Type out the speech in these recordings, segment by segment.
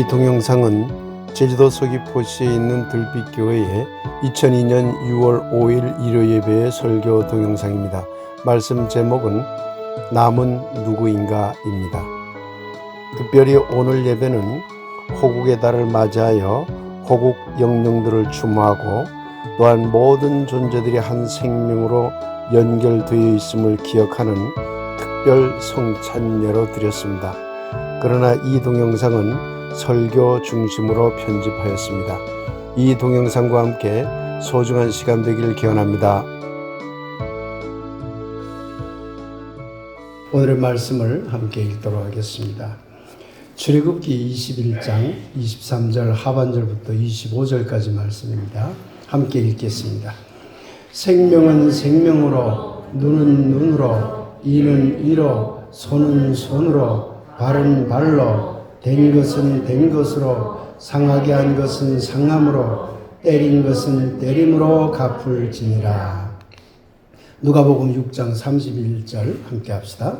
동영상은 제주도 서귀포시에 있는 들빛교회의 2002년 6월 5일 일요 예배의 설교 동영상입니다. 말씀 제목은 남은 누구인가입니다. 특별히 오늘 예배는 호국의 달을 맞이하여 호국 영령들을 추모하고 또한 모든 존재들이 한 생명으로 연결되어 있음을 기억하는 특별 성찬예로 드렸습니다. 그러나 이 동영상은 설교 중심으로 편집하였습니다. 이 동영상과 함께 소중한 시간 되기를 기원합니다. 오늘의 말씀을 함께 읽도록 하겠습니다. 출애굽기 21장 23절 하반절부터 25절까지 말씀입니다. 함께 읽겠습니다. 생명은 생명으로, 눈은 눈으로, 이는 이로, 손은 손으로, 발은 발로, 된 것은 된 것으로, 상하게 한 것은 상함으로, 때린 것은 때림으로 갚을지니라. 누가복음 6장 31절 함께 합시다.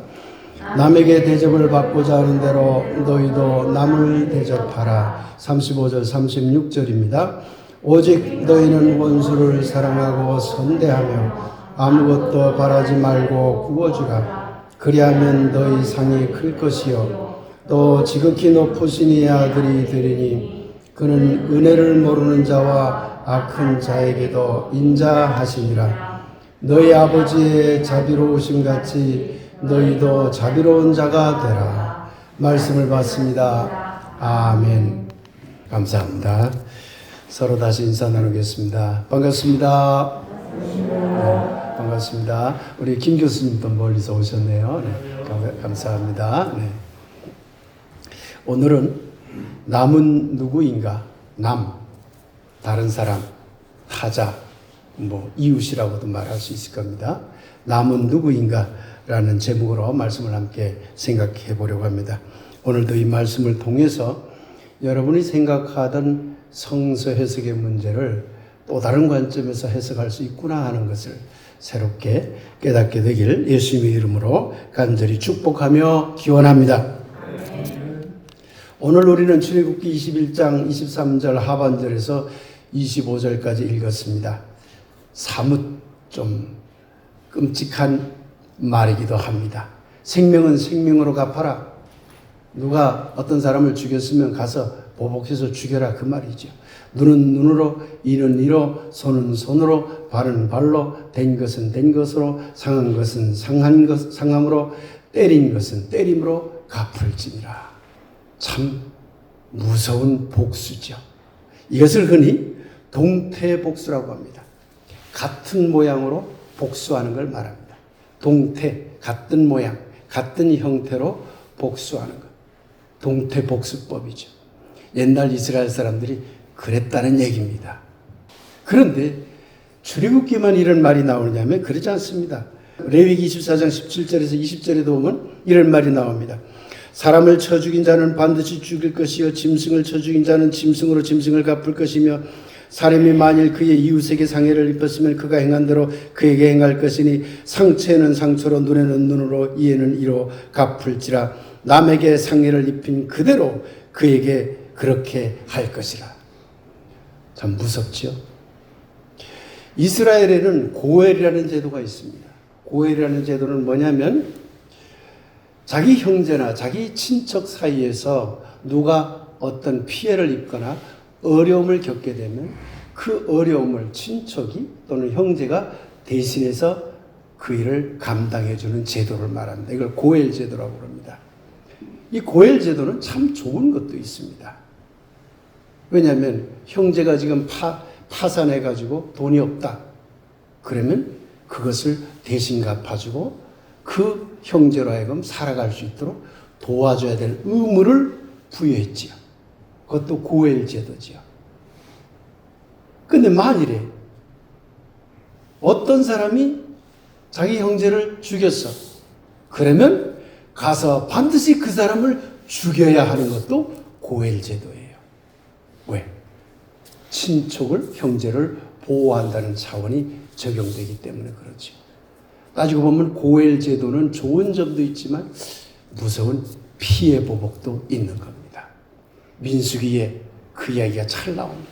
남에게 대접을 받고자 하는 대로 너희도 남을 대접하라. 35절 36절입니다. 오직 너희는 원수를 사랑하고 선대하며 아무것도 바라지 말고 구워주라. 그리하면 너희 상이 클 것이요 또 지극히 높으신 이의 아들이 되리니 그는 은혜를 모르는 자와 악한 자에게도 인자하시니라. 너희 아버지의 자비로우심 같이 너희도 자비로운 자가 되라. 말씀을 받습니다. 아멘. 감사합니다. 서로 다시 인사 나누겠습니다. 반갑습니다. 네, 반갑습니다. 우리 김 교수님도 멀리서 오셨네요. 네, 감사합니다. 네. 오늘은 남은 누구인가? 남, 다른 사람, 타자, 이웃이라고도 말할 수 있을 겁니다. 남은 누구인가? 라는 제목으로 말씀을 함께 생각해 보려고 합니다. 오늘도 이 말씀을 통해서 여러분이 생각하던 성서 해석의 문제를 또 다른 관점에서 해석할 수 있구나 하는 것을 새롭게 깨닫게 되길 예수님의 이름으로 간절히 축복하며 기원합니다. 오늘 우리는 출애굽기 21장 23절 하반절에서 25절까지 읽었습니다. 사뭇 좀 끔찍한 말이기도 합니다. 생명은 생명으로 갚아라. 누가 어떤 사람을 죽였으면 가서 보복해서 죽여라 그 말이죠. 눈은 눈으로, 이는 이로, 손은 손으로, 발은 발로, 된 것은 된 것으로, 상한 것은 상함으로, 때린 것은 때림으로 갚을지니라. 참 무서운 복수죠. 이것을 흔히 동태복수라고 합니다. 같은 모양으로 복수하는 걸 말합니다. 동태, 같은 모양, 같은 형태로 복수하는 것. 동태복수법이죠. 옛날 이스라엘 사람들이 그랬다는 얘기입니다. 그런데 출애굽기만 이런 말이 나오느냐면 그렇지 않습니다. 레위기 24장 17절에서 20절에도 보면 이런 말이 나옵니다. 사람을 쳐 죽인 자는 반드시 죽일 것이요 짐승을 쳐 죽인 자는 짐승으로 짐승을 갚을 것이며 사람이 만일 그의 이웃에게 상해를 입혔으면 그가 행한 대로 그에게 행할 것이니 상처에는 상처로 눈에는 눈으로 이에는 이로 갚을지라. 남에게 상해를 입힌 그대로 그에게 그렇게 할 것이라. 참 무섭죠. 이스라엘에는 고엘이라는 제도가 있습니다. 고엘이라는 제도는 뭐냐면 자기 형제나 자기 친척 사이에서 누가 어떤 피해를 입거나 어려움을 겪게 되면 그 어려움을 친척이 또는 형제가 대신해서 그 일을 감당해주는 제도를 말합니다. 이걸 고엘 제도라고 합니다. 이 고엘 제도는 참 좋은 것도 있습니다. 왜냐하면 형제가 지금 파산해가지고 돈이 없다. 그러면 그것을 대신 갚아주고 그 형제로 하여금 살아갈 수 있도록 도와줘야 될 의무를 부여했지요. 그것도 고엘 제도지요. 근데 만일에 어떤 사람이 자기 형제를 죽였어. 그러면 가서 반드시 그 사람을 죽여야 하는 것도 고엘 제도예요. 왜? 친척을, 형제를 보호한다는 차원이 적용되기 때문에 그렇죠. 따지고 보면 고엘 제도는 좋은 점도 있지만 무서운 피해 보복도 있는 겁니다. 민수기에 그 이야기가 잘 나옵니다.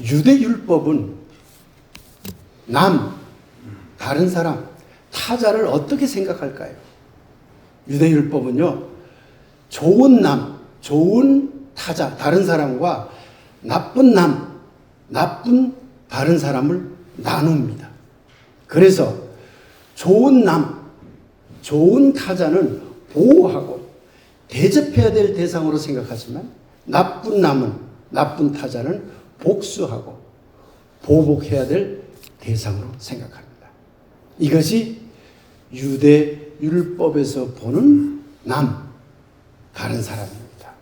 유대율법은 다른 사람, 타자를 어떻게 생각할까요? 유대율법은요, 좋은 타자, 다른 사람과 나쁜 다른 사람을 나눕니다. 그래서 좋은 타자는 보호하고 대접해야 될 대상으로 생각하지만 나쁜 타자는 복수하고 보복해야 될 대상으로 생각합니다. 이것이 유대 율법에서 보는 다른 사람입니다.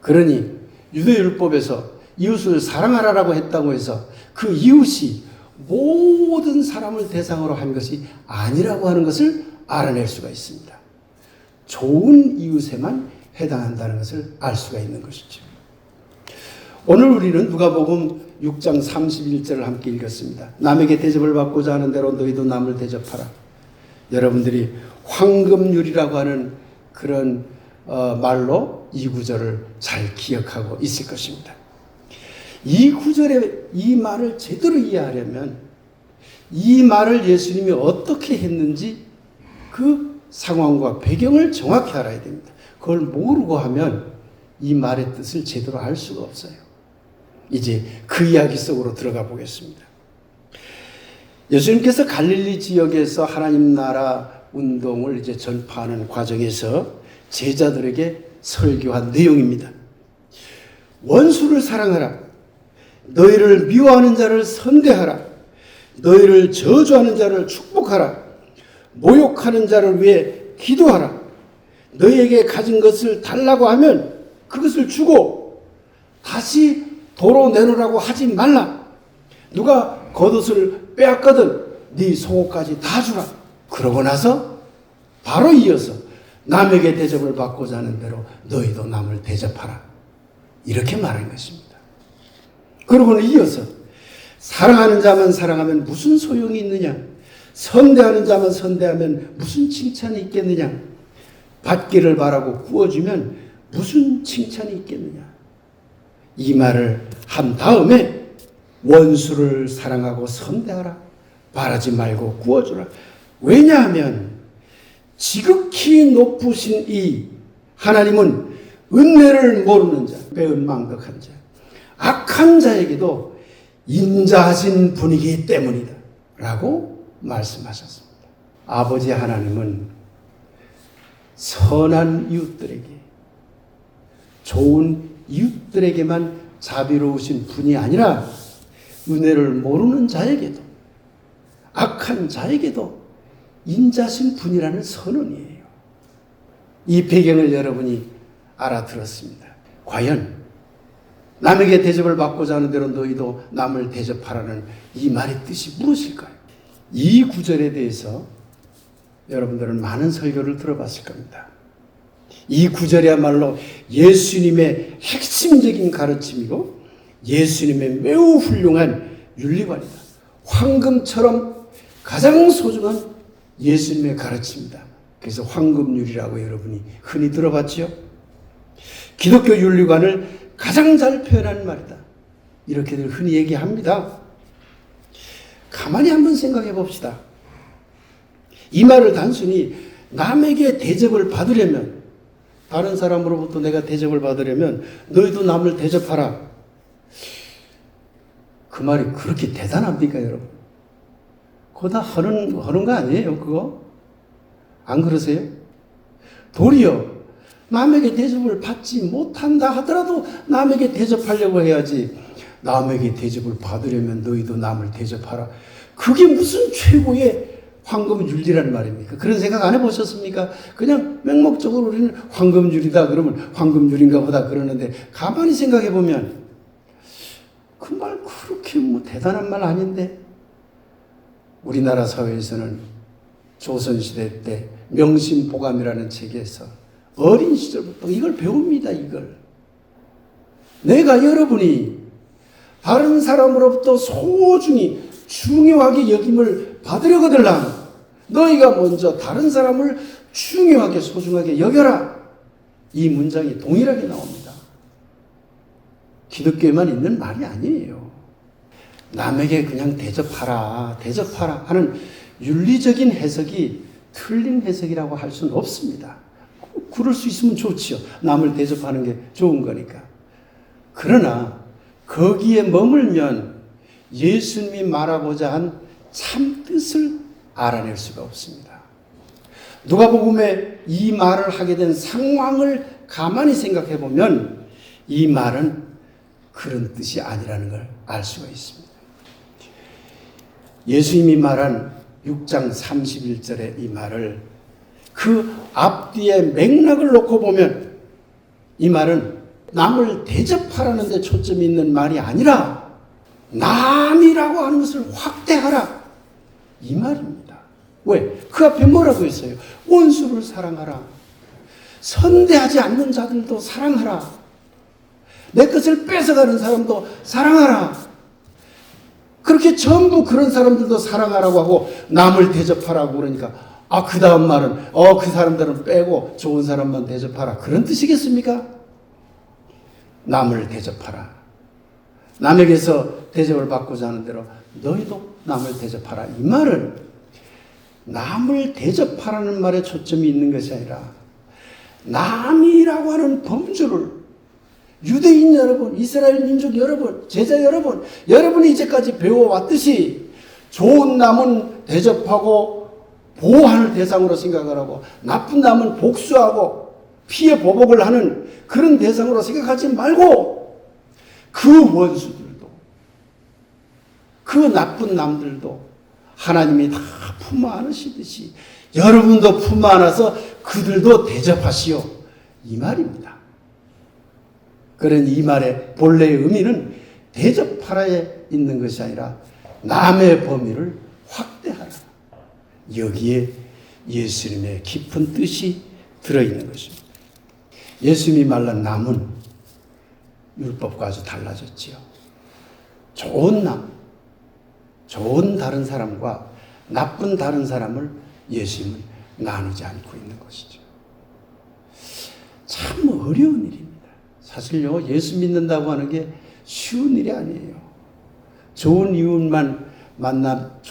그러니 유대 율법에서 이웃을 사랑하라고 했다고 해서 그 이웃이 모든 사람을 대상으로 한 것이 아니라고 하는 것을 알아낼 수가 있습니다. 좋은 이웃에만 해당한다는 것을 알 수가 있는 것이죠. 오늘 우리는 누가복음 6장 31절을 함께 읽었습니다. 남에게 대접을 받고자 하는 대로 너희도 남을 대접하라. 여러분들이 황금률이라고 하는 그런 말로 이 구절을 잘 기억하고 있을 것입니다. 이 구절의 이 말을 제대로 이해하려면 이 말을 예수님이 어떻게 했는지 그 상황과 배경을 정확히 알아야 됩니다. 그걸 모르고 하면 이 말의 뜻을 제대로 알 수가 없어요. 이제 그 이야기 속으로 들어가 보겠습니다. 예수님께서 갈릴리 지역에서 하나님 나라 운동을 이제 전파하는 과정에서 제자들에게 설교한 내용입니다. 원수를 사랑하라. 너희를 미워하는 자를 선대하라. 너희를 저주하는 자를 축복하라. 모욕하는 자를 위해 기도하라. 너희에게 가진 것을 달라고 하면 그것을 주고 다시 도로 내놓으라고 하지 말라. 누가 겉옷을 빼앗거든 네 속옷까지 다 주라. 그러고 나서 바로 이어서 남에게 대접을 받고자 하는 대로 너희도 남을 대접하라. 이렇게 말한 것입니다. 그러고는 이어서 사랑하는 자만 사랑하면 무슨 소용이 있느냐? 선대하는 자만 선대하면 무슨 칭찬이 있겠느냐? 받기를 바라고 구워주면 무슨 칭찬이 있겠느냐? 이 말을 한 다음에 원수를 사랑하고 선대하라. 바라지 말고 구워주라. 왜냐하면 지극히 높으신 이 하나님은 은혜를 모르는 자, 배은망덕한 자, 악한 자에게도 인자하신 분이기 때문이다 라고 말씀하셨습니다. 아버지 하나님은 선한 이웃들에게, 좋은 이웃들에게만 자비로우신 분이 아니라 은혜를 모르는 자에게도, 악한 자에게도 인자신 분이라는 선언이에요. 이 배경을 여러분이 알아들었습니다. 과연 남에게 대접을 받고자 하는 대로 너희도 남을 대접하라는 이 말의 뜻이 무엇일까요? 이 구절에 대해서 여러분들은 많은 설교를 들어봤을 겁니다. 이 구절이야말로 예수님의 핵심적인 가르침이고 예수님의 매우 훌륭한 윤리관이다. 황금처럼 가장 소중한 예수님의 가르침입니다. 그래서 황금률이라고 여러분이 흔히 들어봤죠? 기독교 윤리관을 가장 잘 표현하는 말이다. 이렇게들 흔히 얘기합니다. 가만히 한번 생각해 봅시다. 이 말을 단순히 남에게 대접을 받으려면, 다른 사람으로부터 내가 대접을 받으려면 너희도 남을 대접하라. 그 말이 그렇게 대단합니까, 여러분? 그거 다 하는 거 아니에요, 그거? 안 그러세요? 도리어 남에게 대접을 받지 못한다 하더라도 남에게 대접하려고 해야지. 남에게 대접을 받으려면 너희도 남을 대접하라. 그게 무슨 최고의 황금률이란 말입니까? 그런 생각 안 해보셨습니까? 그냥 맹목적으로 우리는 황금률이다 그러면 황금률인가 보다 그러는데 가만히 생각해 보면 그 말 그렇게 대단한 말 아닌데. 우리나라 사회에서는 조선시대 때 명심보감이라는 책에서 어린 시절부터 이걸 배웁니다. 이걸 내가 여러분이 다른 사람으로부터 소중히 중요하게 여김을 받으려거든 너희가 먼저 다른 사람을 중요하게 소중하게 여겨라. 이 문장이 동일하게 나옵니다. 기독교에만 있는 말이 아니에요. 남에게 그냥 대접하라 하는 윤리적인 해석이 틀린 해석이라고 할 수는 없습니다. 그럴 수 있으면 좋지요. 남을 대접하는 게 좋은 거니까. 그러나 거기에 머물면 예수님이 말하고자 한 참뜻을 알아낼 수가 없습니다. 누가복음에 이 말을 하게 된 상황을 가만히 생각해 보면 이 말은 그런 뜻이 아니라는 걸 알 수가 있습니다. 예수님이 말한 6장 31절의 이 말을 그 앞뒤의 맥락을 놓고 보면 이 말은 남을 대접하라는 데 초점이 있는 말이 아니라 남이라고 하는 것을 확대하라 이 말입니다. 왜? 그 앞에 뭐라고 했어요? 원수를 사랑하라. 선대하지 않는 자들도 사랑하라. 내 것을 뺏어가는 사람도 사랑하라. 그렇게 전부 그런 사람들도 사랑하라고 하고 남을 대접하라고 그러니까 그 다음 말은 그 사람들은 빼고 좋은 사람만 대접하라. 그런 뜻이겠습니까? 남을 대접하라. 남에게서 대접을 받고자 하는 대로 너희도 남을 대접하라. 이 말은 남을 대접하라는 말에 초점이 있는 것이 아니라 남이라고 하는 범주를 유대인 여러분, 이스라엘 민족 여러분, 제자 여러분, 여러분이 이제까지 배워왔듯이 좋은 남은 대접하고 보호하는 대상으로 생각을 하고 나쁜 남은 복수하고 피해 보복을 하는 그런 대상으로 생각하지 말고 그 원수들도 그 나쁜 남들도 하나님이 다 품어 안으시듯이 여러분도 품어 안아서 그들도 대접하시오. 이 말입니다. 그런 이 말의 본래의 의미는 대접하라에 있는 것이 아니라 남의 범위를 확대하라. 여기에 예수님의 깊은 뜻이 들어있는 것입니다. 예수님이 말한 남은 율법과 아주 달라졌지요. 좋은 남, 좋은 다른 사람과 나쁜 다른 사람을 예수님은 나누지 않고 있는 것이죠. 참 어려운 일입니다. 사실요, 예수 믿는다고 하는 게 쉬운 일이 아니에요. 좋은 이웃만 만나고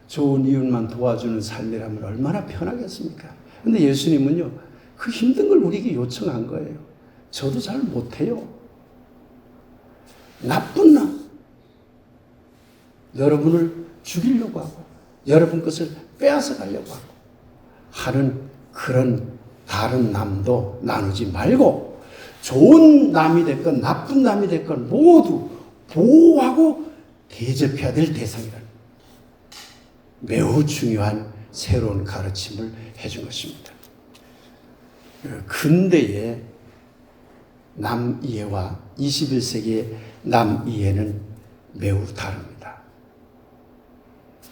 좋은 이웃만 도와주는 삶이라면 얼마나 편하겠습니까? 근데 예수님은요, 그 힘든 걸 우리에게 요청한 거예요. 저도 잘 못해요. 나쁜 남, 여러분을 죽이려고 하고 여러분 것을 빼앗아 가려고 하고 하는 그런 다른 남도 나누지 말고 좋은 남이 됐건 나쁜 남이 됐건 모두 보호하고 대접해야 될 대상이라는 매우 중요한 새로운 가르침을 해준 것입니다. 근대의 남이해와 21세기의 남이해는 매우 다릅니다.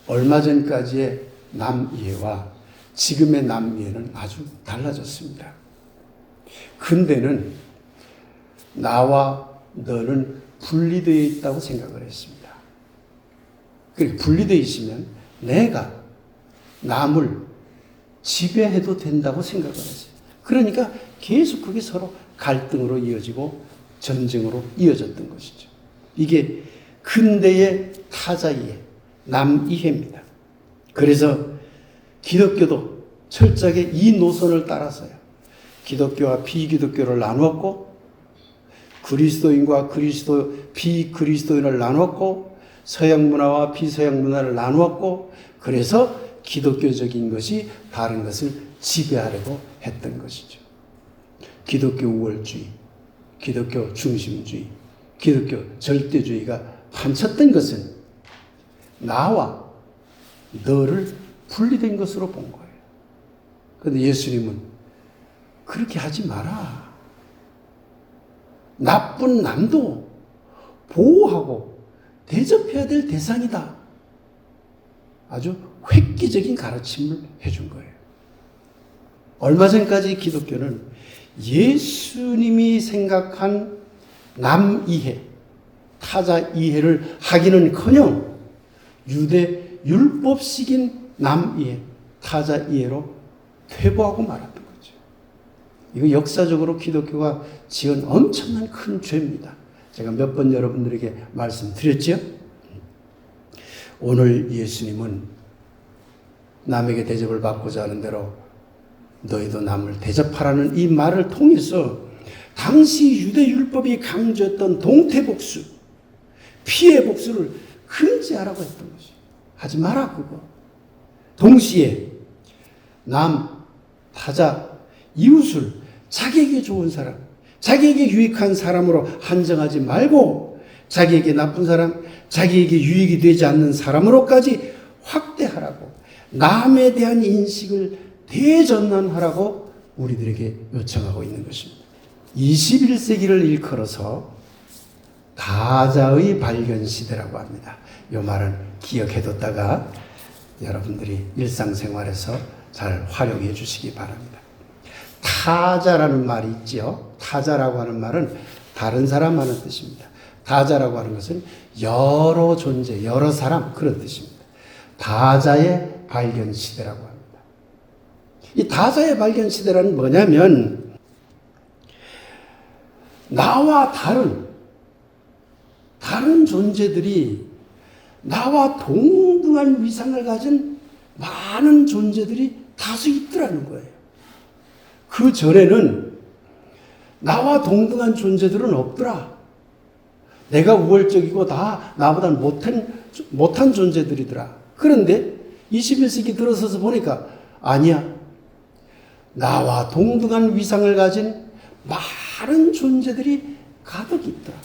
얼마 전까지의 남이해와 지금의 남이해는 아주 달라졌습니다. 근대는 나와 너는 분리되어 있다고 생각을 했습니다. 그렇게 분리되어 있으면 내가 남을 지배해도 된다고 생각을 했어요. 그러니까 계속 그게 서로 갈등으로 이어지고 전쟁으로 이어졌던 것이죠. 이게 근대의 타자이해, 남이해입니다. 그래서 기독교도 철저하게 이 노선을 따라서요. 기독교와 비기독교를 나누었고 그리스도인과 비그리스도인을 나누었고 서양 문화와 비서양 문화를 나누었고 그래서 기독교적인 것이 다른 것을 지배하려고 했던 것이죠. 기독교 우월주의, 기독교 중심주의, 기독교 절대주의가 판쳤던 것은 나와 너를 분리된 것으로 본 거예요. 그런데 예수님은 그렇게 하지 마라. 나쁜 남도 보호하고 대접해야 될 대상이다. 아주 획기적인 가르침을 해준 거예요. 얼마 전까지 기독교는 예수님이 생각한 남이해, 타자 이해를 하기는커녕 유대 율법식인 남이해, 타자 이해로 퇴보하고 말았던 거죠. 이거 역사적으로 기독교가 지은 엄청난 큰 죄입니다. 제가 몇 번 여러분들에게 말씀드렸죠? 오늘 예수님은 남에게 대접을 받고자 하는 대로 너희도 남을 대접하라는 이 말을 통해서 당시 유대율법이 강조했던 동태복수, 피해 복수를 금지하라고 했던 것이에요. 하지 마라 그거. 동시에 남, 타자, 이웃을 자기에게 좋은 사람, 자기에게 유익한 사람으로 한정하지 말고 자기에게 나쁜 사람, 자기에게 유익이 되지 않는 사람으로까지 확대하라고, 남에 대한 인식을 대전환하라고 우리들에게 요청하고 있는 것입니다. 21세기를 일컬어서 다자의 발견 시대라고 합니다. 이 말은 기억해뒀다가 여러분들이 일상생활에서 잘 활용해 주시기 바랍니다. 타자라는 말이 있죠. 타자라고 하는 말은 다른 사람 하는 뜻입니다. 다자라고 하는 것은 여러 존재, 여러 사람 그런 뜻입니다. 다자의 발견 시대라고 합니다. 이 다자의 발견 시대라는 뭐냐면 나와 다른 존재들이 나와 동등한 위상을 가진 많은 존재들이 다수 있더라는 거예요. 그 전에는 나와 동등한 존재들은 없더라. 내가 우월적이고 다 나보다 못한 존재들이더라. 그런데 21세기 들어서서 보니까 아니야. 나와 동등한 위상을 가진 많은 존재들이 가득 있더라.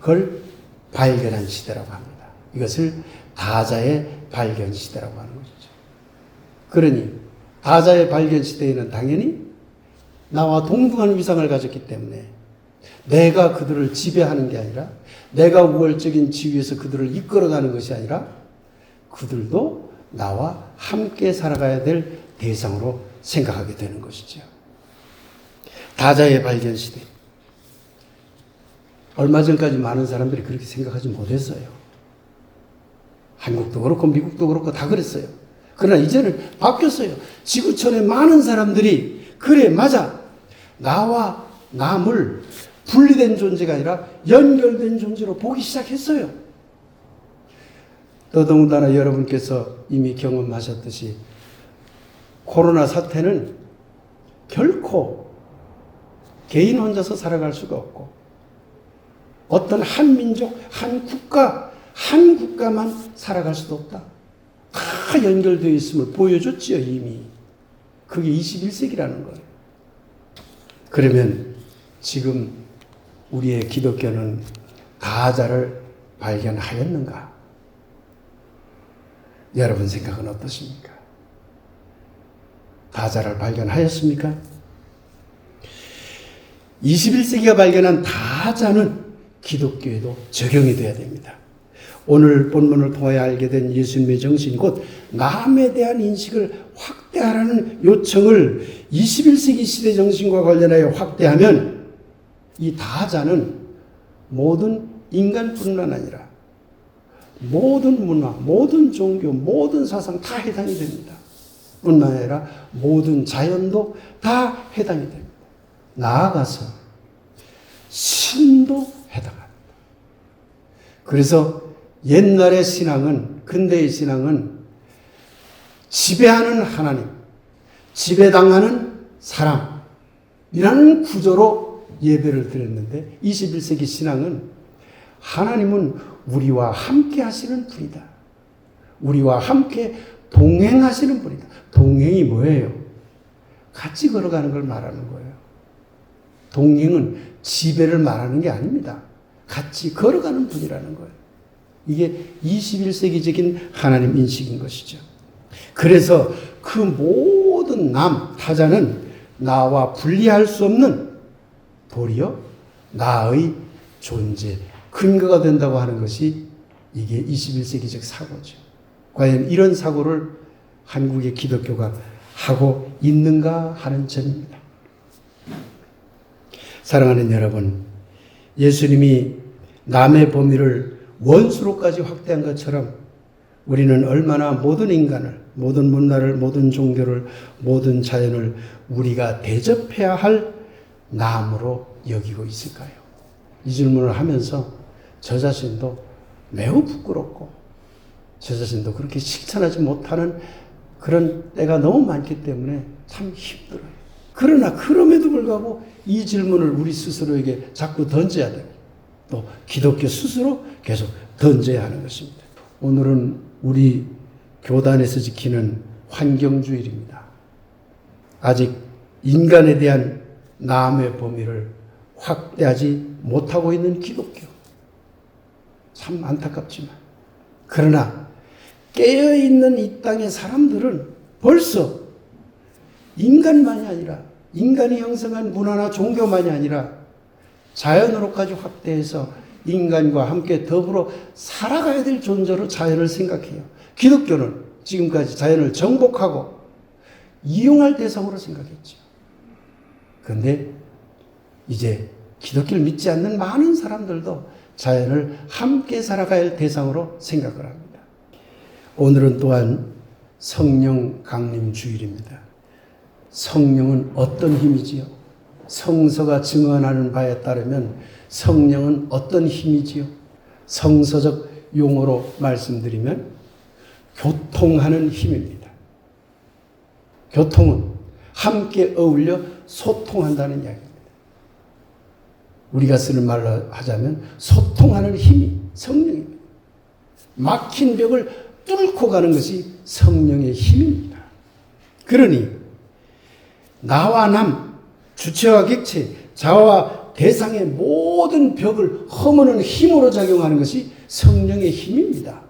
그걸 발견한 시대라고 합니다. 이것을 다자의 발견 시대라고 하는 것이죠. 그러니 다자의 발견 시대에는 당연히 나와 동등한 위상을 가졌기 때문에 내가 그들을 지배하는 게 아니라 내가 우월적인 지위에서 그들을 이끌어가는 것이 아니라 그들도 나와 함께 살아가야 될 대상으로 생각하게 되는 것이죠. 다자의 발견 시대. 얼마 전까지 많은 사람들이 그렇게 생각하지 못했어요. 한국도 그렇고 미국도 그렇고 다 그랬어요. 그러나 이제는 바뀌었어요. 지구촌의 많은 사람들이 그래 맞아. 나와 남을 분리된 존재가 아니라 연결된 존재로 보기 시작했어요. 더더군다나 여러분께서 이미 경험하셨듯이 코로나 사태는 결코 개인 혼자서 살아갈 수가 없고 어떤 한 민족, 한 국가만 살아갈 수도 없다. 다 연결되어 있음을 보여줬지요, 이미. 그게 21세기라는 거예요. 그러면 지금 우리의 기독교는 다자를 발견하였는가? 여러분 생각은 어떠십니까? 다자를 발견하였습니까? 21세기가 발견한 다자는 기독교에도 적용이 돼야 됩니다. 오늘 본문을 통해 알게 된 예수님의 정신 곧 남에 대한 인식을 확대하라는 요청을 21세기 시대 정신과 관련하여 확대하면 이 다자는 모든 인간뿐만 아니라 모든 문화, 모든 종교, 모든 사상 다 해당이 됩니다. 뿐만 아니라 모든 자연도 다 해당이 됩니다. 나아가서 신도 해당합니다. 그래서 옛날의 신앙은, 근대의 신앙은 지배하는 하나님, 지배당하는 사람이라는 구조로 예배를 드렸는데 21세기 신앙은 하나님은 우리와 함께 하시는 분이다. 우리와 함께 동행하시는 분이다. 동행이 뭐예요? 같이 걸어가는 걸 말하는 거예요. 동행은 지배를 말하는 게 아닙니다. 같이 걸어가는 분이라는 거예요. 이게 21세기적인 하나님 인식인 것이죠. 그래서 그 모든 타자는 나와 분리할 수 없는 도리어 나의 존재, 근거가 된다고 하는 것이 이게 21세기적 사고죠. 과연 이런 사고를 한국의 기독교가 하고 있는가 하는 점입니다. 사랑하는 여러분, 예수님이 남의 범위를 원수로까지 확대한 것처럼 우리는 얼마나 모든 인간을, 모든 문화를, 모든 종교를, 모든 자연을 우리가 대접해야 할 나무로 여기고 있을까요? 이 질문을 하면서 저 자신도 매우 부끄럽고 저 자신도 그렇게 실천하지 못하는 그런 때가 너무 많기 때문에 참 힘들어요. 그러나 그럼에도 불구하고 이 질문을 우리 스스로에게 자꾸 던져야 돼요. 또 기독교 스스로 계속 던져야 하는 것입니다. 오늘은 우리 교단에서 지키는 환경주일입니다. 아직 인간에 대한 나무의 범위를 확대하지 못하고 있는 기독교. 참 안타깝지만. 그러나 깨어있는 이 땅의 사람들은 벌써 인간만이 아니라 인간이 형성한 문화나 종교만이 아니라 자연으로까지 확대해서 인간과 함께 더불어 살아가야 될 존재로 자연을 생각해요. 기독교는 지금까지 자연을 정복하고 이용할 대상으로 생각했죠. 그런데 이제 기독교를 믿지 않는 많은 사람들도 자연을 함께 살아가야 할 대상으로 생각을 합니다. 오늘은 또한 성령 강림 주일입니다. 성령은 어떤 힘이지요? 성서가 증언하는 바에 따르면 성령은 어떤 힘이지요? 성서적 용어로 말씀드리면 교통하는 힘입니다. 교통은 함께 어울려 소통한다는 이야기입니다. 우리가 쓰는 말로 하자면 소통하는 힘이 성령입니다. 막힌 벽을 뚫고 가는 것이 성령의 힘입니다. 그러니 나와 남, 주체와 객체, 자와 대상의 모든 벽을 허무는 힘으로 작용하는 것이 성령의 힘입니다.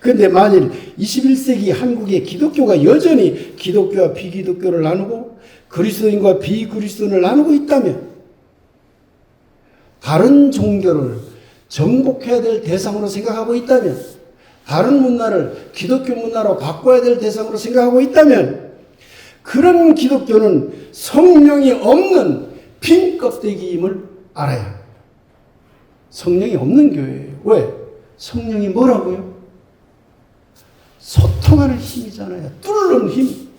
그런데 만일 21세기 한국의 기독교가 여전히 기독교와 비기독교를 나누고 그리스도인과 비그리스도인을 나누고 있다면 다른 종교를 정복해야 될 대상으로 생각하고 있다면 다른 문화를 기독교 문화로 바꿔야 될 대상으로 생각하고 있다면 그런 기독교는 성령이 없는 빈 껍데기임을 알아야 합니다. 성령이 없는 교회예요. 왜? 성령이 뭐라고요? 소통하는 힘이잖아요. 뚫는 힘.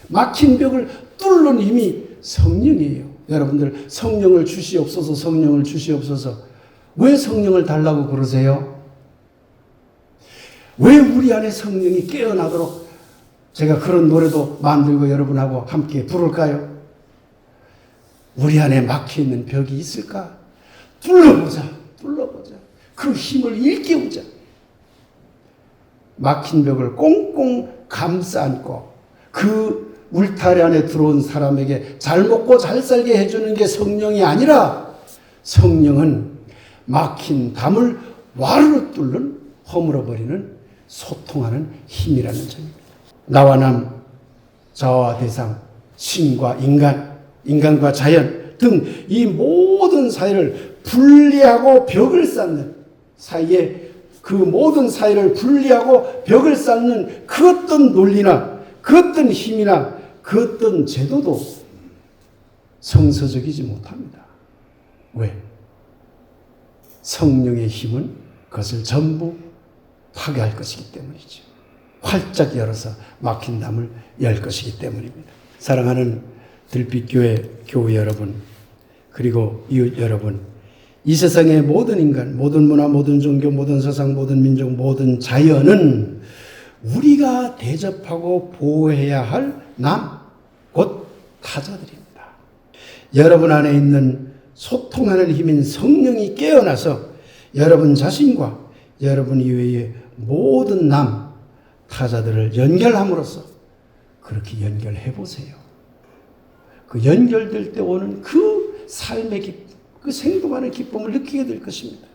막힌 벽을 뚫는 힘이 성령이에요. 여러분들 성령을 주시옵소서, 성령을 주시옵소서. 왜 성령을 달라고 그러세요? 왜 우리 안에 성령이 깨어나도록 제가 그런 노래도 만들고 여러분하고 함께 부를까요? 우리 안에 막혀있는 벽이 있을까? 뚫어보자. 그 힘을 일깨우자. 막힌 벽을 꽁꽁 감싸 안고 그 울타리 안에 들어온 사람에게 잘 먹고 잘 살게 해주는 게 성령이 아니라 성령은 막힌 담을 와르르 뚫는 허물어버리는 소통하는 힘이라는 점입니다. 나와 남, 자와 대상, 신과 인간, 인간과 자연 등 이 모든 사이를 분리하고 벽을 쌓는 사이에 그 모든 사이를 분리하고 벽을 쌓는 그 어떤 논리나 그 어떤 힘이나 그 어떤 제도도 성서적이지 못합니다. 왜? 성령의 힘은 그것을 전부 파괴할 것이기 때문이죠. 활짝 열어서 막힌 담을 열 것이기 때문입니다. 사랑하는 들빛교회 교우 여러분, 그리고 이웃 여러분, 이 세상의 모든 인간, 모든 문화, 모든 종교, 모든 사상, 모든 민족, 모든 자연은 우리가 대접하고 보호해야 할 남, 곧 타자들입니다. 여러분 안에 있는 소통하는 힘인 성령이 깨어나서 여러분 자신과 여러분 이외의 모든 남, 타자들을 연결함으로써 그렇게 연결해 보세요. 그 연결될 때 오는 그 삶의 기쁨, 그 생동하는 기쁨을 느끼게 될 것입니다.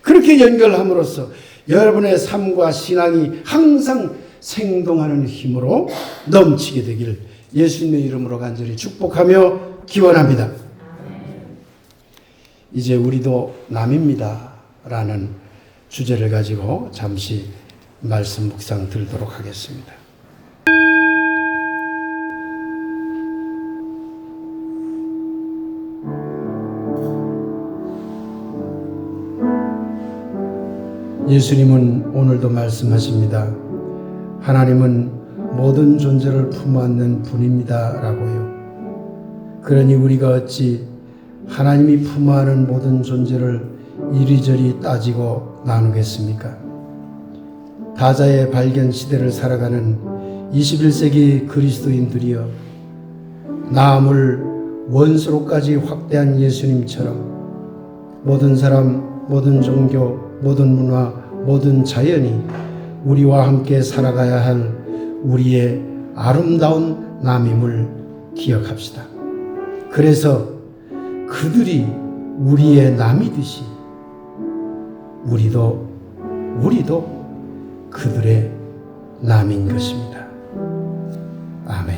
그렇게 연결함으로써 여러분의 삶과 신앙이 항상 생동하는 힘으로 넘치게 되기를 예수님의 이름으로 간절히 축복하며 기원합니다. 이제 우리도 남입니다 라는 주제를 가지고 잠시 말씀 묵상 들도록 하겠습니다. 예수님은 오늘도 말씀하십니다. 하나님은 모든 존재를 품어안는 분입니다 라고요. 그러니 우리가 어찌 하나님이 품어안은 모든 존재를 이리저리 따지고 나누겠습니까? 다자의 발견 시대를 살아가는 21세기 그리스도인들이여, 남을 원수로까지 확대한 예수님처럼 모든 사람, 모든 종교, 모든 문화, 모든 자연이 우리와 함께 살아가야 할 우리의 아름다운 남임을 기억합시다. 그래서 그들이 우리의 남이듯이 우리도 그들의 남인 것입니다. 아멘.